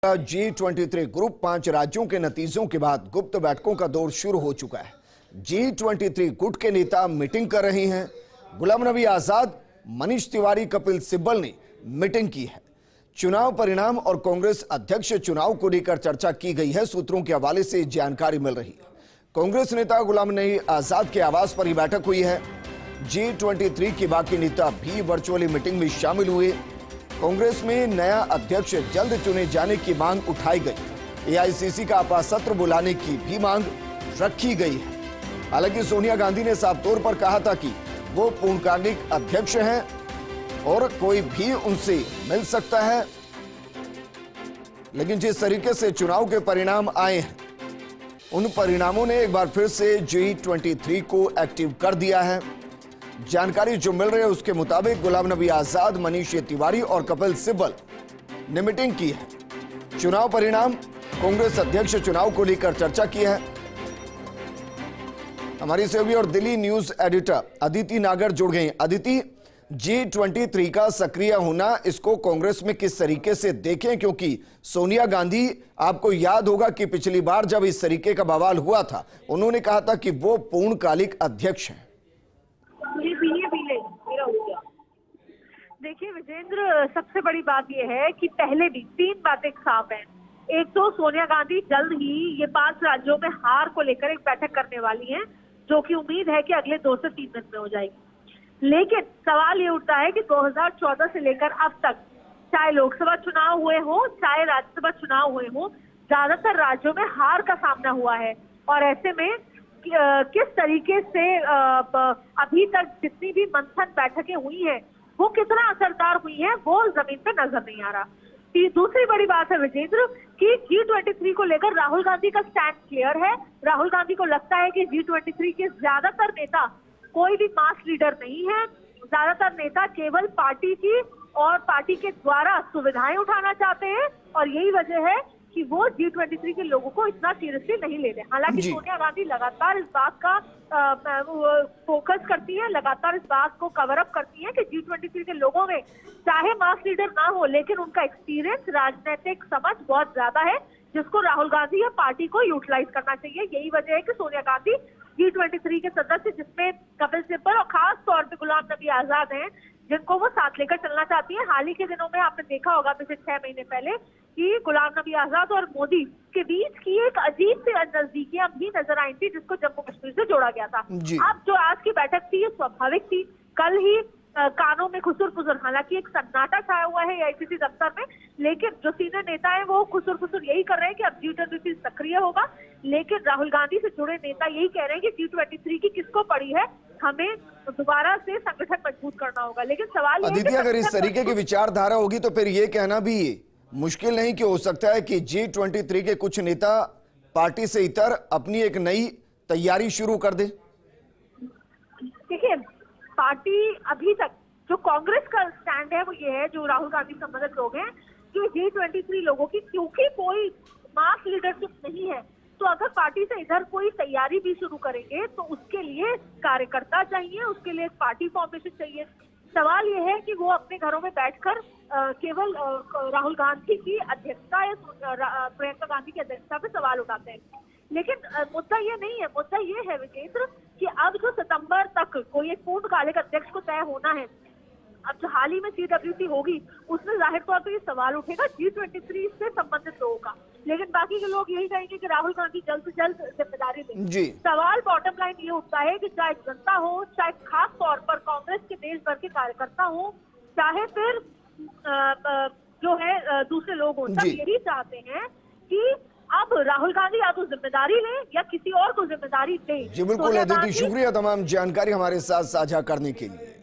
G23 group 5 राज्यों के नतीजों के बाद गुप्त बैठकों का दौर शुरू हो चुका है। G23 गुट के नेता मीटिंग कर रहे हैं। गुलाम नबी आजाद, मनीष तिवारी, कपिल सिब्बल ने मीटिंग की है। चुनाव परिणाम और कांग्रेस अध्यक्ष चुनाव को लेकर चर्चा की गई है। सूत्रों के हवाले से जानकारी मिल रही है। कांग्रेस नेता गुलाम नबी आजाद के आवास पर ही बैठक हुई है। G23 के बाकी नेता भी वर्चुअली मीटिंग में शामिल हुए। कांग्रेस में नया अध्यक्ष जल्द चुने जाने की मांग उठाई गई। एआईसीसी का अपासत्र बुलाने की भी मांग रखी गई है। हालांकि सोनिया गांधी ने साफ तौर पर कहा था कि वो पूर्णकालिक अध्यक्ष हैं और कोई भी उनसे मिल सकता है। लेकिन जिस तरीके से चुनाव के परिणाम आए हैं, उन परिणामों ने एक बार फिर से G23 को एक्टिव कर दिया है। जानकारी जो मिल रही है उसके मुताबिक गुलाम नबी आजाद, मनीष तिवारी और कपिल सिब्बल ने मीटिंग की है। चुनाव परिणाम, कांग्रेस अध्यक्ष चुनाव को लेकर चर्चा की है। हमारी सहयोगी और दिल्ली न्यूज एडिटर अदिति नागर जुड़ गई। अदिति, G23 का सक्रिय होना, इसको कांग्रेस में किस तरीके से देखें? क्योंकि सोनिया गांधी, आपको याद होगा कि पिछली बार जब इस तरीके का बवाल हुआ था, उन्होंने कहा था कि वो पूर्णकालिक अध्यक्ष हैं। देखिए विजेंद्र, सबसे बड़ी बात यह है कि पहले भी 3 बातें साफ हैं। एक तो सोनिया गांधी जल्द ही ये 5 राज्यों में हार को लेकर एक बैठक करने वाली हैं, जो कि उम्मीद है कि अगले 2 से 3 दिन में हो जाएगी। लेकिन सवाल ये उठता है कि 2014 से लेकर अब तक, चाहे लोकसभा चुनाव हुए हो, चाहे राज्यसभा चुनाव हुए हो, ज्यादातर राज्यों में हार का सामना हुआ है। और ऐसे में किस तरीके से अभी तक जितनी भी मंथन बैठकें हुई हैं, वो कितना असरदार हुई है, वो जमीन पे नजर नहीं आ रहा। दूसरी बड़ी बात है विजेंद्र कि G23 को लेकर राहुल गांधी का स्टैंड क्लियर है। राहुल गांधी को लगता है कि G23 के ज्यादातर नेता कोई भी मास लीडर नहीं है। ज्यादातर नेता केवल पार्टी की और पार्टी के द्वारा सुविधाएं उठाना चाहते हैं, और यही वजह है कि वो G23 के लोगों को इतना सीरियसली नहीं लेते। हालांकि सोनिया गांधी लगातार इस बात का फोकस करती है, लगातार इस बात को कवर अप करती है कि G23 के लोगों में चाहे मास लीडर ना हो, लेकिन उनका एक्सपीरियंस, राजनीतिक समझ बहुत ज्यादा है, जिसको राहुल गांधी या पार्टी को यूटिलाइज करना चाहिए। यही वजह है कि सोनिया गांधी G23 के सदस्य, जिसमें कपिल सिब्बल और खास तौर पे गुलाम नबी आजाद हैं, जिनको वो साथ लेकर चलना चाहती है। हाल ही के दिनों में आपने देखा होगा, पिछले 6 महीने पहले, कि गुलाम नबी आजाद और मोदी के बीच की एक अजीब सी नजदीकियां भी नजर आई थी, जिसको जम्मू कश्मीर से जोड़ा गया था। अब जो आज की बैठक थी, ये स्वाभाविक थी। कल ही कानों में खुसुर फुसुर, हालांकि एक सन्नाटा छाया हुआ है एआईसीसी दफ्तर में, लेकिन जो सीनियर नेता है वो खुसुर फुसुर यही कर रहे हैं कि अब G23 सक्रिय होगा। लेकिन राहुल गांधी से जुड़े नेता यही कह रहे हैं कि G23 की किसको पड़ी है, हमें दोबारा से संगठन मजबूत करना होगा। लेकिन सवाल अदिति, अगर इस तरीके की विचारधारा होगी तो फिर ये कहना भी मुश्किल नहीं कि हो सकता है कि G23 के कुछ नेता पार्टी से इतर अपनी एक नई तैयारी शुरू कर दे। देखिए, पार्टी अभी तक जो कांग्रेस का स्टैंड है वो ये है, जो राहुल गांधी संबंधित लोग हैं, कि G23 लोगों की क्योंकि कोई मास लीडरशिप नहीं है, तो अगर पार्टी से इधर कोई तैयारी भी शुरू करेंगे तो उसके लिए कार्यकर्ता चाहिए, उसके लिए पार्टी फॉर्मेशन चाहिए। सवाल ये है कि वो अपने घरों में बैठकर केवल राहुल गांधी की अध्यक्षता या प्रियंका गांधी की अध्यक्षता पे सवाल उठाते हैं। लेकिन मुद्दा ये नहीं है। मुद्दा ये है विजेंद्र कि अब जो सितंबर तक कोई एक पूर्णकालिक अध्यक्ष को तय होना है, अब जो हाल ही में CWC होगी, उसमें जाहिर तौर पर ये सवाल उठेगा G23 से संबंधित लोगों का। लेकिन बाकी के लोग यही कहेंगे कि राहुल गांधी जल्द से जल्द जिम्मेदारी लें। सवाल बॉटम लाइन ये उठता है कि चाहे जनता हो, चाहे खास तौर पर कांग्रेस के देश भर के कार्यकर्ता हो, चाहे फिर जो है दूसरे लोग हो, सब यही चाहते हैं कि अब राहुल गांधी या तो जिम्मेदारी लें या किसी और को जिम्मेदारी दें। जी बिल्कुल अदिति, शुक्रिया तमाम जानकारी हमारे साथ साझा करने के लिए।